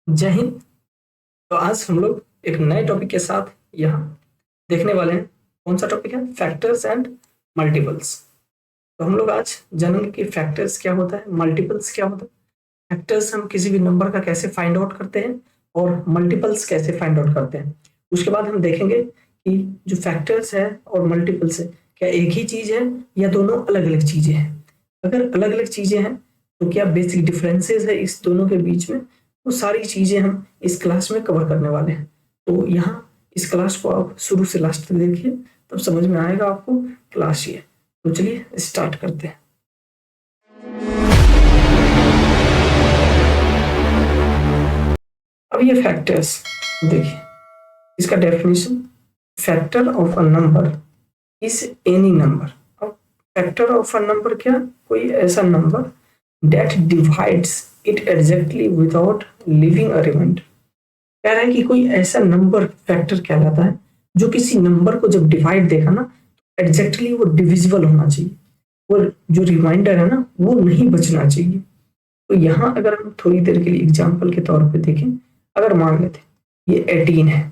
जय हिंद। तो आज हम लोग एक नए टॉपिक के साथ यहाँ देखने वाले हैं। कौन सा टॉपिक है? Factors and multiples. तो हम लोग आज जानेंगे कि फैक्टर्स क्या होता है, मल्टीपल्स क्या होता है, फैक्टर्स हम किसी भी नंबर का कैसे फाइंड आउट करते हैं और मल्टीपल्स कैसे फाइंड आउट करते हैं। उसके बाद हम देखेंगे कि जो फैक्टर्स है और मल्टीपल्स है क्या एक ही चीज है या दोनों अलग अलग चीजें हैं। अगर अलग अलग चीजें हैं तो क्या बेसिक डिफरेंसेस है इस दोनों के बीच में, वो सारी चीजें हम इस क्लास में कवर करने वाले हैं। तो यहाँ इस क्लास को आप शुरू से लास्ट तक देखिए, तब समझ में आएगा आपको क्लास ये। तो चलिए स्टार्ट करते हैं। अब ये फैक्टर्स देखिए, इसका definition, factor of a number is any number. अब फैक्टर ऑफ अ नंबर क्या? कोई ऐसा number that divides it exactly without leaving a remainder। कह रहा है कि कोई ऐसा नंबर फैक्टर कहलाता है जो किसी नंबर को जब डिवाइड देगा ना, एग्जैक्टली वो डिविजिबल होना चाहिए, वो जो रिमाइंडर है ना वो नहीं बचना चाहिए। तो यहाँ अगर हम थोड़ी देर के लिए एग्जाम्पल के तौर पे देखें, अगर मान लेते ये 18 है,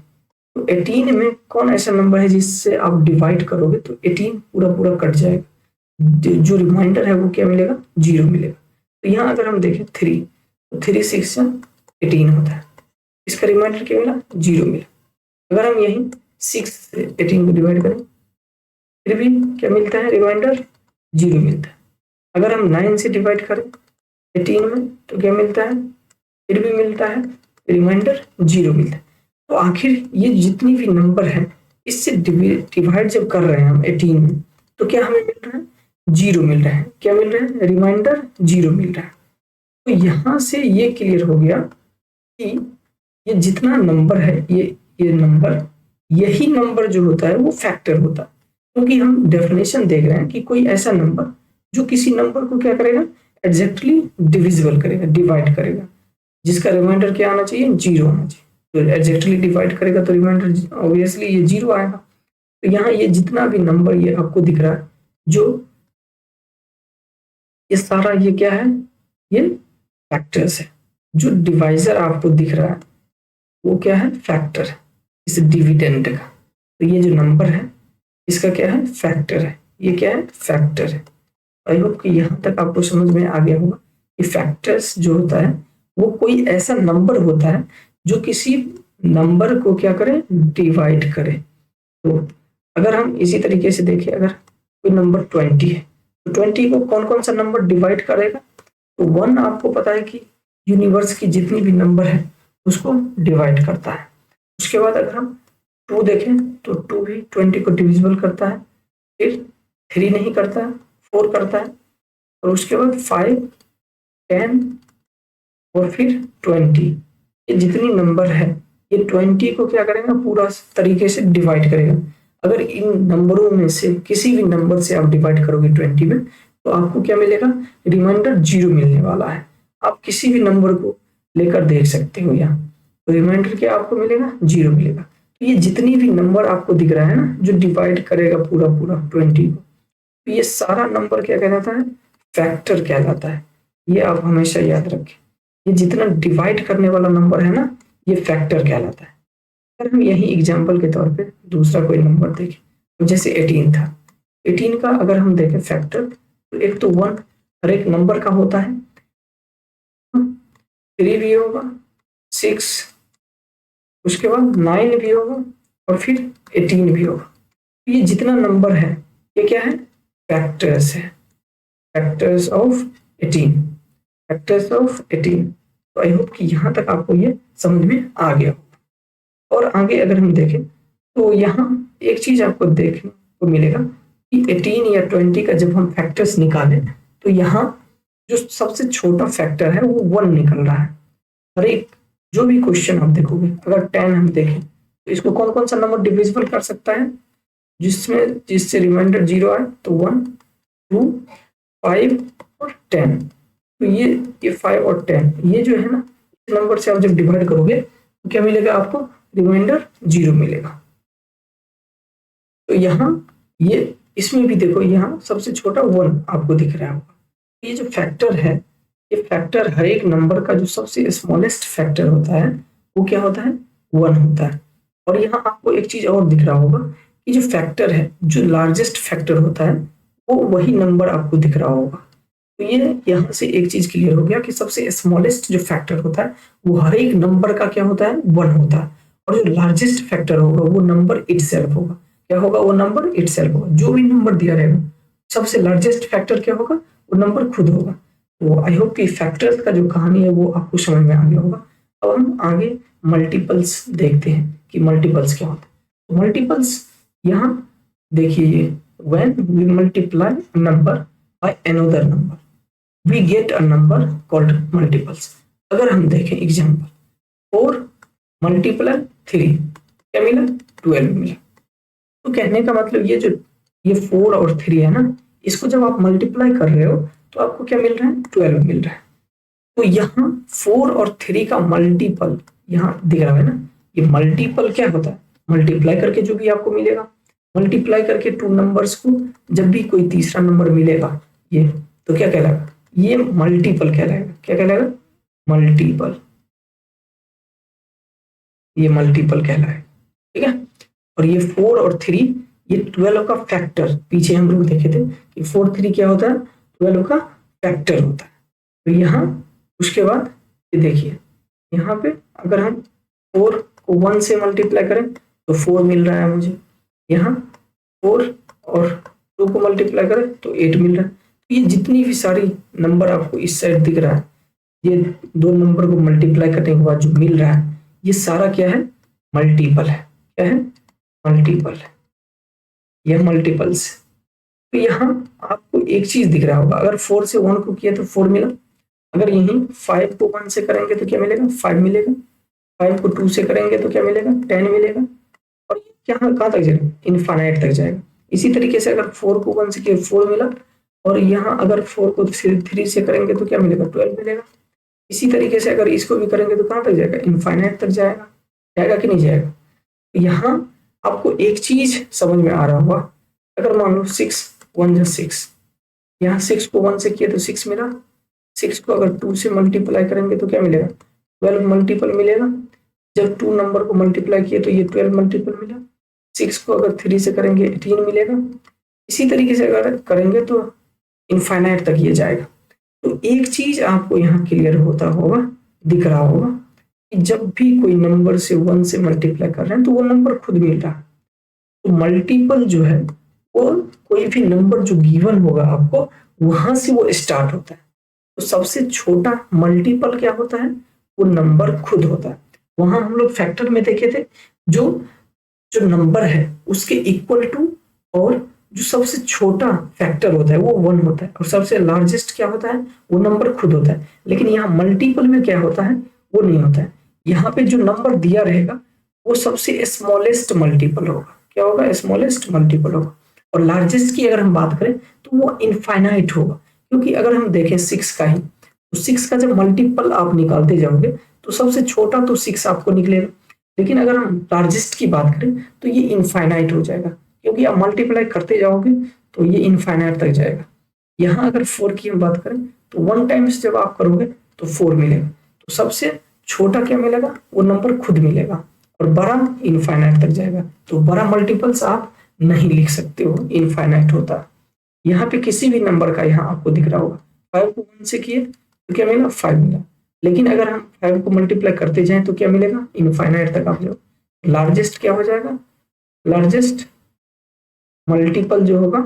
तो 18 में कौन ऐसा नंबर है जिससे आप डिवाइड करोगे तो 18 पूरा पूरा कट जाएगा, जो रिमाइंडर है वो क्या मिलेगा? 0 मिलेगा। तो यहाँ अगर हम देखें 3, तो 3 6 18 होता है, इसका रिमाइंडर क्या मिला? 0 मिला। अगर हम यही 6 से 18 को डिवाइड करें फिर भी क्या मिलता है? रिमाइंडर 0 मिलता है। अगर हम 9 से डिवाइड करें 18 में तो क्या मिलता है? फिर भी मिलता है, रिमाइंडर 0 मिलता है। तो आखिर ये जितनी भी नंबर है इससे डिवाइड जब कर रहे हैं हम 18 में, तो क्या हमें मिल रहा है? 0 मिल रहा है। क्या मिल रहा है? रिमाइंडर 0 मिल रहा है। तो यहाँ से ये क्लियर हो गया कि ये जितना नंबर है, ये नंबर, यही नंबर जो होता है वो फैक्टर होता है। क्योंकि हम डेफिनेशन देख रहे हैं कि कोई ऐसा नंबर जो किसी नंबर को क्या करेगा? एग्जैक्टली डिविजिबल करेगा, डिवाइड करेगा, जिसका रिमाइंडर क्या आना चाहिए? 0 आना चाहिए। तो एग्जैक्टली डिवाइड करेगा तो रिमाइंडर ऑब्वियसली ये 0 आएगा। तो यहाँ ये जितना भी नंबर ये आपको दिख रहा है, जो ये सारा ये क्या है? ये फैक्टर्स है। जो डिवाइजर आपको दिख रहा है वो क्या है? फैक्टर है इस डिविडेंड का। तो ये जो नंबर है इसका क्या है? फैक्टर है। ये क्या है? फैक्टर है। आई होप कि यहाँ तक आपको समझ में आ गया होगा कि फैक्टर्स जो होता है वो कोई ऐसा नंबर होता है जो किसी नंबर को क्या करे? डिवाइड करे। तो अगर हम इसी तरीके से देखें, अगर कोई नंबर 20 है तो 20 को कौन कौन सा नंबर डिवाइड करेगा? तो 1 आपको पता है कि यूनिवर्स की जितनी भी नंबर है उसको डिवाइड करता है। उसके बाद अगर हम 2 देखें तो 2 भी 20 को डिविजिबल करता है। फिर 3 नहीं करता है, 4 करता है। और उसके बाद 5, 10 और फिर 20, ये जितनी नंबर है ये 20 को क्या करेगा? पूरा तरीके से डिवाइड करेगा। अगर इन नंबरों में से किसी भी नंबर से आप डिवाइड करोगे 20 में तो आपको क्या मिलेगा? रिमाइंडर 0 मिलने वाला है। आप किसी भी नंबर को लेकर देख सकते हो यहाँ, तो रिमाइंडर क्या आपको मिलेगा? 0 मिलेगा। तो ये जितनी भी नंबर आपको दिख रहा है ना जो डिवाइड करेगा पूरा पूरा 20 को, तो ये सारा नंबर क्या कहलाता है? फैक्टर कहलाता है। ये आप हमेशा याद रखें, ये जितना डिवाइड करने वाला नंबर है ना ये फैक्टर कहलाता है। अगर हम यही एग्जाम्पल के तौर पे दूसरा कोई नंबर देखें, तो जैसे 18 था, 18 का अगर हम देखें फैक्टर, तो एक तो 1 हर एक नंबर का होता है, 3 भी होगा, 6, उसके बाद 9 भी होगा और फिर 18 भी होगा। तो ये जितना नंबर है ये क्या है? फैक्टर्स है। Factors of 18, factors of 18। तो आई होप कि यहाँ तक आपको ये समझ में आ गया हो। और आगे अगर हम देखें तो यहाँ एक चीज आपको देखने को मिलेगा कि 18 या 20 का जब हम फैक्टर्स निकालें तो यहाँ जो सबसे छोटा फैक्टर है वो 1 निकल रहा है। हर एक जो भी क्वेश्चन आप देखोगे, अगर 10 हम देखें तो इसको कौन कौन सा नंबर डिविजिबल कर सकता है जिसमें जिससे रिमाइंडर 0 आए? तो 1, 2, 5 और 10। तो ये 5 और 10 ये जो है ना, इस नंबर से आप जब डिवाइड करोगे तो क्या मिलेगा आपको? रिमाइंडर 0 मिलेगा। तो यहाँ ये इसमें भी देखो, यहाँ सबसे छोटा 1 आपको दिख रहा होगा। ये जो फैक्टर है ये फैक्टर हर एक नंबर का जो सबसे स्मॉलेस्ट फैक्टर होता है वो क्या होता है, 1 होता है। और यहाँ आपको एक चीज और दिख रहा होगा कि जो फैक्टर है, जो लार्जेस्ट फैक्टर होता है वो वही नंबर आपको दिख रहा होगा। तो ये यहाँ से एक चीज क्लियर हो गया कि सबसे स्मॉलेस्ट जो फैक्टर होता है वो हर एक नंबर का क्या होता है, 1 होता है। और जो लार्जेस्ट फैक्टर होगा वो नंबर इटसेल्फ होगा। क्या होगा, वो नंबर इटसेल्फ होगा। जो भी नंबर दिया रहेगा सबसे लार्जेस्ट फैक्टर क्या होगा, वो नंबर खुद होगा। तो आई होप कि फैक्टर्स का जो कहानी है वो आपको समझ में आ गया होगा। अब हम आगे मल्टीपल्स देखते हैं कि मल्टीपल्स क्या होता है। तो मल्टीपल्स यहाँ देखिए, ये when we multiply number by another number we get a number called multiples. अगर हम देखें एग्जांपल, 4 मल्टीप्लाई 3 क्या मिला, 12 मिला। तो कहने का मतलब ये जो ये 4 और 3 है ना, इसको जब आप मल्टीप्लाई कर रहे हो तो आपको क्या मिल रहा है, 12 मिल रहा है। तो यहाँ 4 और 3 का मल्टीपल यहाँ दिख रहा है ना, ये मल्टीपल क्या होता है, मल्टीप्लाई करके जो भी आपको मिलेगा, मल्टीप्लाई करके 2 नंबर्स को जब भी कोई तीसरा नंबर मिलेगा ये, तो क्या कहलाएगा, ये मल्टीपल कहलाएगा। क्या कहलाएगा, मल्टीपल, ये मल्टीपल कहलाएगा। ठीक है। और ये 4 और 3 ये 12 का फैक्टर, पीछे हम लोग देखे थे कि 4 3 क्या होता है, 12 का फैक्टर होता है। तो यहाँ उसके बाद ये देखिए, यहाँ पे अगर हम 4 को 1 से मल्टीप्लाई करें तो 4 मिल रहा है मुझे। यहाँ 4 और 2 को मल्टीप्लाई करें तो 8 मिल रहा है। तो ये जितनी भी सारी नंबर आपको इस साइड दिख रहा है, ये 2 नंबर को मल्टीप्लाई करने के बाद जो मिल रहा है, ये सारा क्या है, मल्टीपल है। क्या है, मल्टीपल है। यह मल्टीपल्स। तो यहाँ आपको एक चीज दिख रहा होगा, अगर 4 से 1 को किया तो 4 मिला, अगर यहीं 5 को 1 से करेंगे तो क्या मिलेगा, 5 मिलेगा, 5 को 2 से करेंगे तो क्या मिलेगा, 10 मिलेगा। और ये कहाँ कहाँ तक जाएगा, इनफाइनाइट तक जाएगा। इसी तरीके से अगर 4 को 1 से किया 4 मिला, और यहाँ अगर 4 को 3 से करेंगे तो क्या मिलेगा, 12 मिलेगा। इसी तरीके से अगर इसको भी करेंगे तो कहाँ तक जाएगा, इनफाइनाइट तक जाएगा। जाएगा कि नहीं जाएगा। यहाँ आपको एक चीज समझ में आ रहा होगा, अगर मान लो 6 1 जा 6, यहाँ 6 को 1 से किया तो 6 मिला, 6 को अगर 2 से मल्टीप्लाई करेंगे तो क्या मिलेगा, 12 मल्टीपल मिलेगा। जब 2 नंबर को मल्टीप्लाई किए तो ये 12 मल्टीपल मिला। 6 को अगर 3 से करेंगे 18 मिलेगा। इसी तरीके से अगर करेंगे तो इनफाइनाइट तक ये जाएगा। तो एक चीज आपको यहाँ क्लियर होता होगा, दिख रहा होगा कि जब भी कोई नंबर से 1 से मल्टीप्लाई कर रहे हैं तो वो नंबर खुद मिल रहा है। तो मल्टीपल जो है वो कोई भी नंबर जो गिवन होगा आपको, वहां से वो स्टार्ट होता है। तो सबसे छोटा मल्टीपल क्या होता है, वो नंबर खुद होता है। वहां हम लोग फैक्टर में देखे थे, जो जो नंबर है उसके इक्वल टू, और जो सबसे छोटा फैक्टर होता है वो 1 होता है, और सबसे लार्जेस्ट क्या होता है, वो नंबर खुद होता है। लेकिन यहाँ मल्टीपल में क्या होता है, वो नहीं होता है। यहाँ पे जो नंबर दिया रहेगा वो सबसे स्मॉलेस्ट मल्टीपल होगा। क्या होगा, स्मॉलेस्ट मल्टीपल होगा। और लार्जेस्ट की अगर हम बात करें तो वो इनफाइनाइट होगा। क्योंकि अगर हम देखें 6 का ही, तो 6 का जब मल्टीपल आप निकालते जाओगे तो सबसे छोटा तो 6 आपको निकलेगा। लेकिन अगर हम लार्जेस्ट की बात करें तो ये इनफाइनाइट हो जाएगा, क्योंकि आप मल्टीप्लाई करते जाओगे तो ये इनफाइनाइट तक जाएगा। यहाँ अगर 4 की हम बात करें तो 1 टाइम्स जब आप करोगे तो 4 मिलेगा। तो सबसे छोटा क्या मिलेगा, वो नंबर खुद मिलेगा, और बड़ा इनफाइनाइट तक जाएगा। तो बड़ा मल्टीपल्स आप नहीं लिख सकते हो, इनफाइनाइट होता। यहाँ पे किसी भी नंबर का यहाँ आपको दिख रहा होगा, 5 को 1 से किए तो क्या मिला, 5 मिला। लेकिन अगर हम 5 को मल्टीप्लाई करते जाएं तो क्या मिलेगा, इनफाइनाइट तक आप जाओ। लार्जेस्ट क्या हो जाएगा, लार्जेस्ट मल्टीपल जो होगा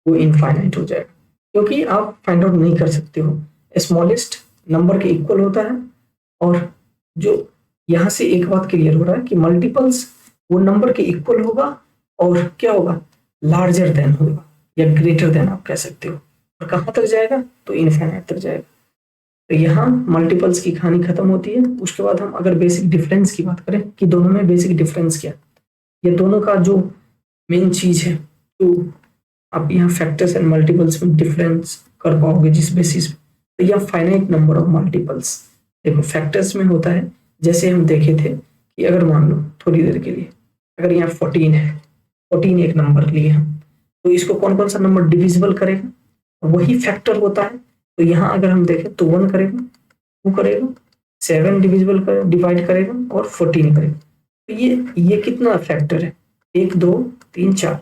वो इनफाइनाइट हो जाएगा, क्योंकि आप फाइंड आउट नहीं कर सकते हो। स्मॉलेस्ट नंबर के इक्वल होता है। और जो यहाँ से एक बात क्लियर हो रहा है कि मल्टीपल्स वो नंबर के इक्वल होगा, और क्या होगा, लार्जर देन होगा, या ग्रेटर देन आप कह सकते हो। और कहाँ तक जाएगा, तो इनफाइनाइट तक जाएगा। तो यहाँ मल्टीपल्स की कहानी खत्म होती है। उसके बाद हम अगर बेसिक डिफरेंस की बात करें कि दोनों में बेसिक डिफरेंस क्या, ये दोनों का जो मेन चीज है, तो आप यहाँ फैक्टर्स एंड मल्टीपल्स में डिफरेंस कर पाओगे जिस बेसिस पे। तो यह फाइनाइट नंबर ऑफ मल्टीपल्स, देखो फैक्टर्स में होता है, जैसे हम देखे थे कि अगर मान लो थोड़ी देर के लिए, अगर यहाँ 14 है, 14 एक नंबर लिए हम, तो इसको कौन कौन सा नंबर डिविजिबल करेगा, वही फैक्टर होता है तो यहाँ अगर हम देखें तो 1 करेगा, 2 करेगा, 7 डिवाइड करेगा और 14 करेगा। तो ये कितना फैक्टर है, 1 2 3 4,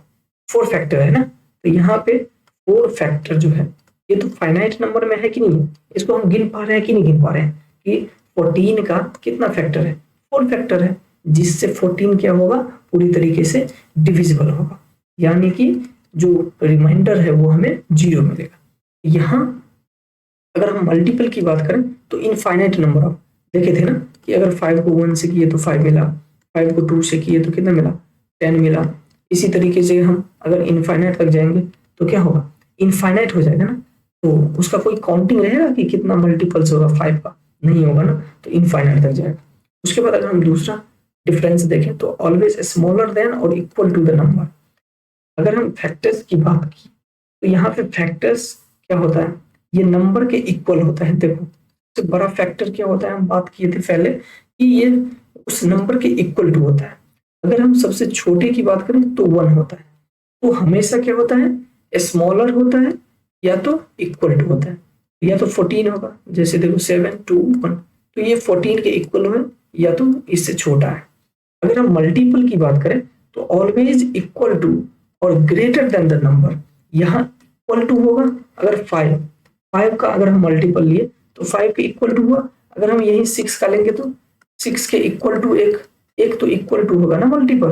4 फैक्टर है ना। तो यहाँ पे 4 फैक्टर जो है ये तो फाइनाइट नंबर में है कि नहीं है, इसको हम गिन पा रहे हैं कि नहीं गिन पा रहे हैं कि 14 का कितना फैक्टर है, 4 फैक्टर है, जिससे 14 क्या होगा, पूरी तरीके से डिविजिबल होगा, यानी कि जो रिमाइंडर है वो हमें 0 मिलेगा। यहाँ अगर हम मल्टीपल की बात करें तो इनफाइनाइट नंबर ऑफ देखे थे ना कि अगर 5 को 1 से किए तो 5 मिला, 5 को 2 से किए तो कितना मिला, 10 मिला। इसी तरीके से हम अगर इनफाइनाइट तक जाएंगे तो क्या होगा, इनफाइनाइट हो जाएगा ना। तो उसका कोई काउंटिंग रहेगा कि कितना मल्टीपल्स होगा 5 का, नहीं होगा ना, तो इनफाइनाइट तक जाएगा। उसके बाद अगर हम दूसरा डिफरेंस देखें तो ऑलवेज स्मॉलर देन और इक्वल टू द नंबर। अगर हम फैक्टर्स की बात की तो यहाँ पे फैक्टर्स क्या होता है, ये नंबर के इक्वल होता है। देखो सबसे बड़ा फैक्टर क्या होता है, हम बात किए थे पहले कि ये उस नंबर के इक्वल टू होता है। अगर हम सबसे छोटे की बात करें तो 1 होता है। तो हमेशा क्या होता है, स्मॉलर होता है या तो इक्वल टू होता है, या तो 14 होगा, जैसे देखो 7 2 1, तो ये 14 के इक्वल है या तो इससे छोटा है। अगर हम मल्टीपल की बात करें तो ऑलवेज इक्वल टू और ग्रेटर देन द नंबर, यहाँ इक्वल टू होगा। अगर 5 का अगर हम मल्टीपल लिए तो 5 के इक्वल टू हुआ, अगर हम यही 6 का लेंगे तो 6 के इक्वल टू एक तो इक्वल टू होगा ना मल्टीपल,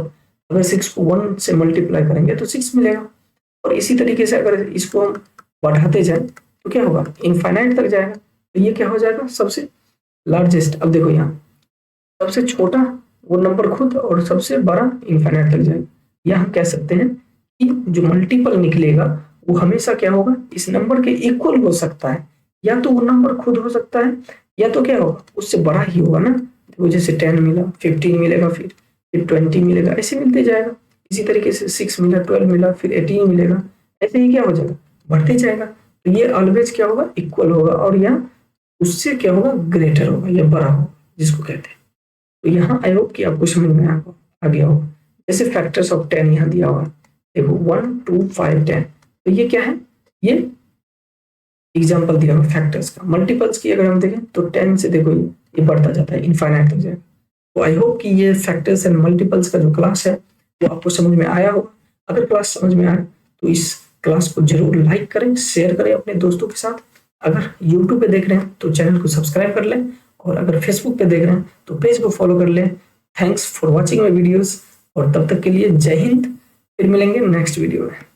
अगर 6 को 1 से मल्टीप्लाई करेंगे तो 6 मिलेगा। और इसी तरीके से अगर इसको हम बढ़ाते जाए तो क्या होगा, इनफाइनाइट तक जाएगा। तो ये क्या हो जाएगा, सबसे लार्जेस्ट। अब देखो यहाँ सबसे छोटा वो नंबर खुद और सबसे बड़ा इनफाइनाइट तक जाएगा। या हम कह सकते हैं कि जो मल्टीपल निकलेगा वो हमेशा क्या होगा, इस नंबर के इक्वल हो सकता है, या तो वो नंबर खुद हो सकता है या तो क्या होगा, उससे बड़ा ही होगा ना। देखो जैसे 10 मिला, 15 मिलेगा, फिर 20 मिलेगा, ऐसे मिलते जाएगा। इसी तरीके से 6 मिला, 12 मिला, फिर 18 मिलेगा, ऐसे ही क्या हो जाएगा, बढ़ते जाएगा। तो ये ऑलवेज क्या होगा, इक्वल होगा, और या उससे क्या होगा, ग्रेटर होगा या बड़ा होगा, जिसको कहते हैं। तो यहाँ आई होप कि आपको समझ में आ गया होगा। जैसे फैक्टर्स ऑफ 10 यहाँ दिया हुआ है, देखो 1 2 5 10, तो ये क्या है, ये एग्जाम्पल दिया हुआ फैक्टर्स का। मल्टीपल्स की अगर हम देखें तो 10 से देखो ये बढ़ता जाता है, इनफाइनाइट तक जाएगा। तो आई होप कि ये फैक्टर्स एंड मल्टीपल्स का जो क्लास है वो आपको समझ में आया होगा। अगर क्लास समझ में आए तो इस क्लास को जरूर लाइक करें, शेयर करें अपने दोस्तों के साथ। अगर यूट्यूब पे देख रहे हैं तो चैनल को सब्सक्राइब कर लें, और अगर फेसबुक पे देख रहे हैं तो पेज को फॉलो कर लें। Thanks for watching my videos, और तब तक के लिए जय हिंद। फिर मिलेंगे नेक्स्ट वीडियो में।